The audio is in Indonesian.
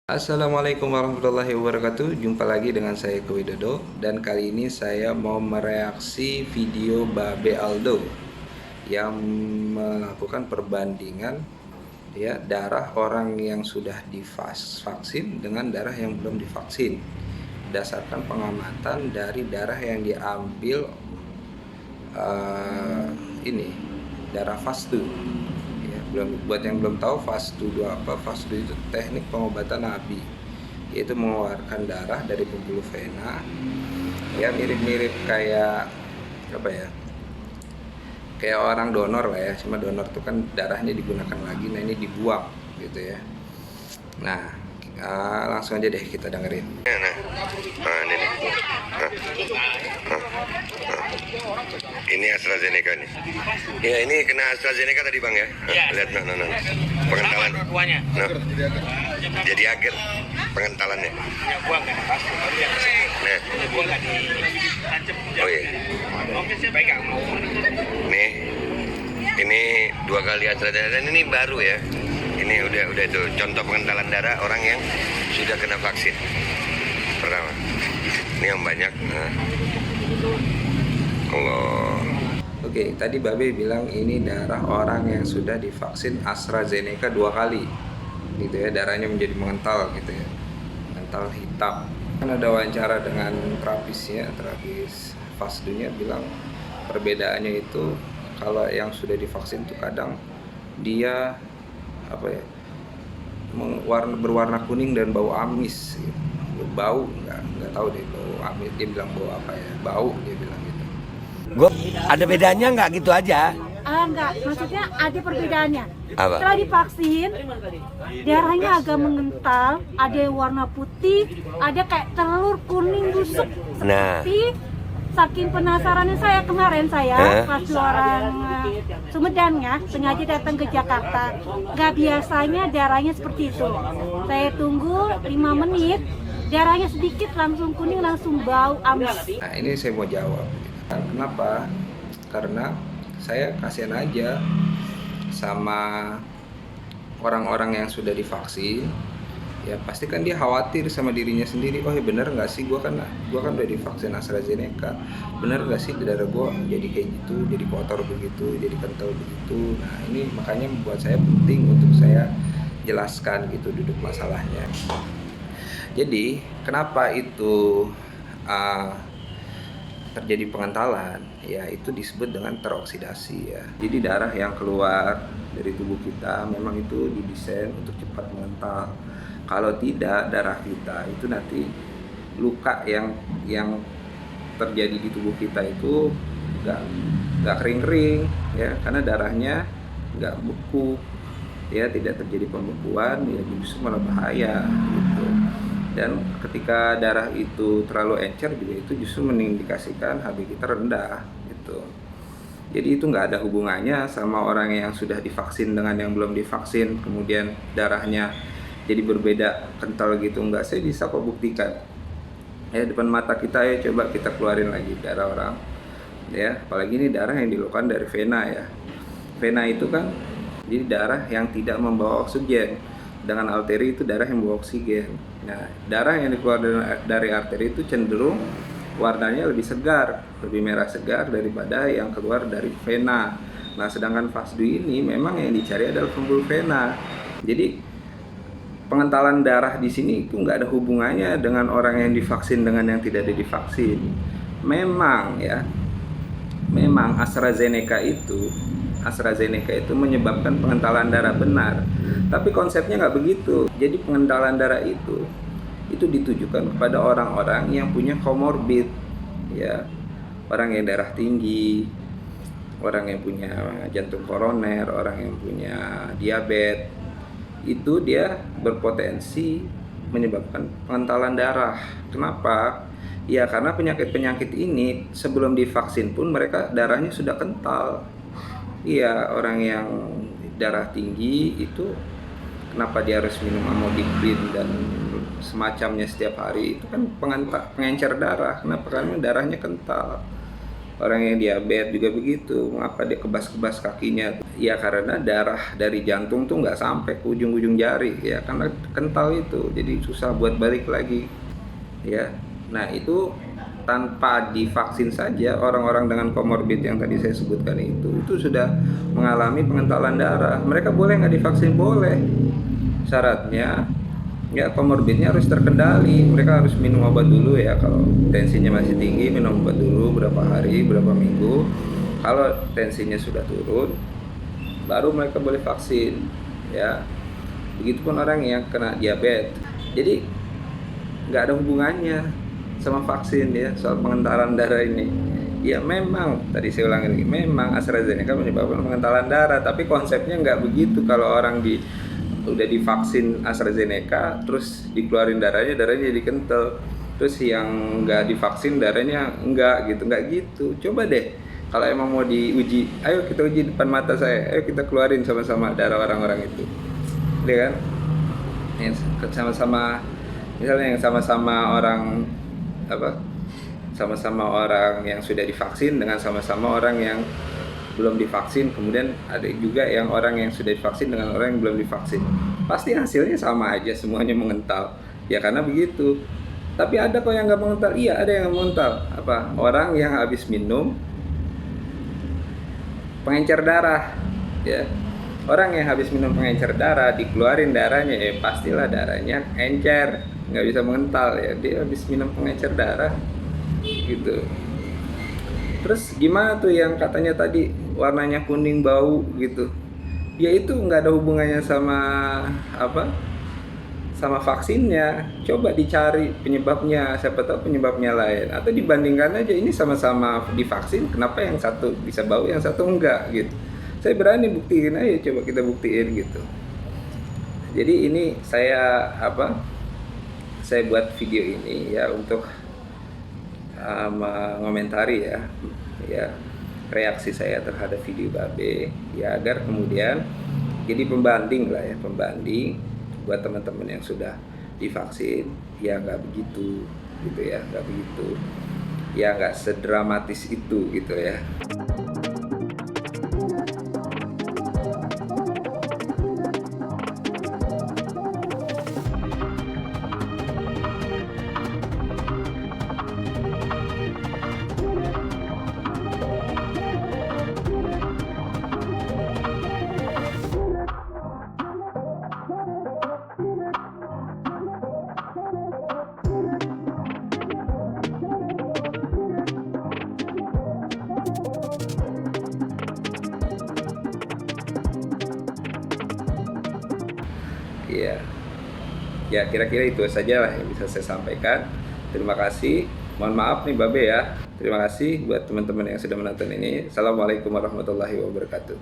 Assalamualaikum warahmatullahi wabarakatuh. Jumpa lagi dengan saya Eko Widodo. Dan kali ini saya mau mereaksi video Babe Aldo yang melakukan perbandingan ya darah orang yang sudah divaksin dengan darah yang belum divaksin, berdasarkan pengamatan dari darah yang diambil ini darah FASDU. Buat yang belum tahu FASDU itu apa? FASDU itu teknik pengobatan Nabi, yaitu mengeluarkan darah dari pembuluh vena ya, mirip-mirip kayak apa ya, kayak orang donor lah ya, cuma donor itu kan darahnya digunakan lagi, nah ini dibuang gitu ya. Nah langsung aja deh kita dengerin. Ini nih. Ini AstraZeneca nih. Ya, ini kena AstraZeneca tadi Bang ya. Lihat nah. Pengentalan. Nah. Jadi agar pengentalannya. Nah. Oh iya. Nih. Ini 2 kali AstraZeneca, ini baru ya. Ini udah itu contoh pengentalan darah orang yang sudah kena vaksin pertama. Ini yang banyak. Nah. Allah. Oke, tadi Babe bilang ini darah orang yang sudah divaksin AstraZeneca 2 kali gitu ya, darahnya menjadi mengental gitu ya, mengental hitam. Kan ada wawancara dengan terapis FASDU-nya, bilang perbedaannya itu kalau yang sudah divaksin tuh kadang dia berwarna kuning dan bau amis gitu. Bau nggak tahu deh, bau amis, dia bilang bau apa ya, bau dia bilang gitu. Ada bedanya nggak gitu aja? Enggak, maksudnya ada perbedaannya. Apa? Setelah divaksin, darahnya agak mengental, ada yang warna putih, ada kayak telur kuning busuk. Nah. Tapi saking penasarannya saya kemarin pas orang Sumedang ya, sengaja datang ke Jakarta. Gak biasanya darahnya seperti itu. Saya tunggu 5 menit, darahnya sedikit langsung kuning, langsung bau amis. Nah ini saya mau jawab. Kenapa? Karena saya kasihan aja sama orang-orang yang sudah divaksin. Ya pasti kan dia khawatir sama dirinya sendiri. Oh ya bener nggak sih, gue kan udah divaksin AstraZeneca, bener nggak sih darah gue jadi kayak gitu, jadi kotor begitu, jadi kental begitu. Nah ini makanya membuat saya penting untuk saya jelaskan gitu duduk masalahnya. Jadi kenapa itu terjadi pengentalan, ya itu disebut dengan teroksidasi ya. Jadi darah yang keluar dari tubuh kita memang itu didesain untuk cepat mengental. Kalau tidak, darah kita itu nanti luka yang terjadi di tubuh kita itu nggak kering-kering ya, karena darahnya nggak beku ya, tidak terjadi pembekuan ya, justru malah bahaya gitu. Dan ketika darah itu terlalu encer juga itu justru mengindikasikan HB kita rendah gitu. Jadi itu nggak ada hubungannya sama orang yang sudah divaksin dengan yang belum divaksin kemudian darahnya jadi berbeda kental gitu, enggak. Saya bisa kok buktikan ya, depan mata kita ya, coba kita keluarin lagi darah orang ya, apalagi ini darah yang dilakukan dari vena ya. Vena itu kan jadi darah yang tidak membawa oksigen, dengan arteri itu darah yang membawa oksigen. Nah darah yang dikeluarkan dari arteri itu cenderung warnanya lebih segar, lebih merah segar daripada yang keluar dari vena. Nah sedangkan FASDU ini memang yang dicari adalah pembuluh vena. Jadi pengentalan darah di sini itu nggak ada hubungannya dengan orang yang divaksin dengan yang tidak divaksin. Memang AstraZeneca itu menyebabkan pengentalan darah benar, tapi konsepnya nggak begitu. Jadi pengentalan darah itu ditujukan kepada orang-orang yang punya komorbid ya, orang yang darah tinggi, orang yang punya jantung koroner, orang yang punya diabetes, itu dia berpotensi menyebabkan pengentalan darah. Kenapa? Ya karena penyakit-penyakit ini sebelum divaksin pun mereka darahnya sudah kental. Iya, orang yang darah tinggi itu kenapa dia harus minum amlodipin dan semacamnya setiap hari? Itu kan pengencer darah. Kenapa? Karena darahnya kental. Orang yang diabetes juga begitu, mengapa dia kebas-kebas kakinya? Ya karena darah dari jantung tuh nggak sampai ke ujung-ujung jari ya, karena kental itu, jadi susah buat balik lagi ya. Nah itu tanpa divaksin saja orang-orang dengan komorbid yang tadi saya sebutkan itu sudah mengalami pengentalan darah. Mereka boleh nggak divaksin? Boleh. Syaratnya ya komorbidnya harus terkendali. Mereka harus minum obat dulu ya, kalau tensinya masih tinggi minum obat dulu berapa hari, berapa minggu. Kalau tensinya sudah turun baru mereka boleh vaksin ya. Begitupun orang yang kena diabetes. Jadi nggak ada hubungannya sama vaksin ya soal pengentalan darah ini. Ya memang tadi saya ulangi lagi, memang AstraZeneca menyebabkan pengentalan darah, tapi konsepnya nggak begitu. Kalau orang udah divaksin AstraZeneca terus dikeluarin darahnya jadi kental, terus yang nggak divaksin darahnya nggak gitu. Coba deh kalau emang mau diuji, ayo kita uji depan mata saya, ayo kita keluarin sama-sama darah orang-orang itu, ya kan? Yang sama-sama, misalnya yang sama-sama orang sama-sama orang yang sudah divaksin dengan sama-sama orang yang belum divaksin, kemudian ada juga yang orang yang sudah divaksin dengan orang yang belum divaksin, pasti hasilnya sama aja, semuanya mengental, ya karena begitu. Tapi ada kok yang nggak mengental, iya ada yang mengental. Orang yang habis minum pengencer darah ya, orang yang habis minum pengencer darah dikeluarin darahnya ya pastilah darahnya encer, nggak bisa mengental ya, dia habis minum pengencer darah gitu. Terus gimana tuh yang katanya tadi warnanya kuning bau gitu, ya itu nggak ada hubungannya sama sama vaksinnya. Coba dicari penyebabnya, siapa tahu penyebabnya lain, atau dibandingkan aja ini sama-sama divaksin, kenapa yang satu bisa bau yang satu enggak gitu. Saya berani buktiin, ayo coba kita buktiin gitu. Jadi ini saya buat video ini ya untuk mengomentari ya reaksi saya terhadap video Babe ya, agar kemudian jadi pembanding buat teman-teman yang sudah divaksin. Ya nggak begitu gitu ya, nggak begitu ya, nggak sedramatis itu gitu ya. Iya. Ya kira-kira itu saja lah yang bisa saya sampaikan. Terima kasih. Mohon maaf nih Babe ya. Terima kasih buat teman-teman yang sudah menonton ini. Assalamualaikum warahmatullahi wabarakatuh.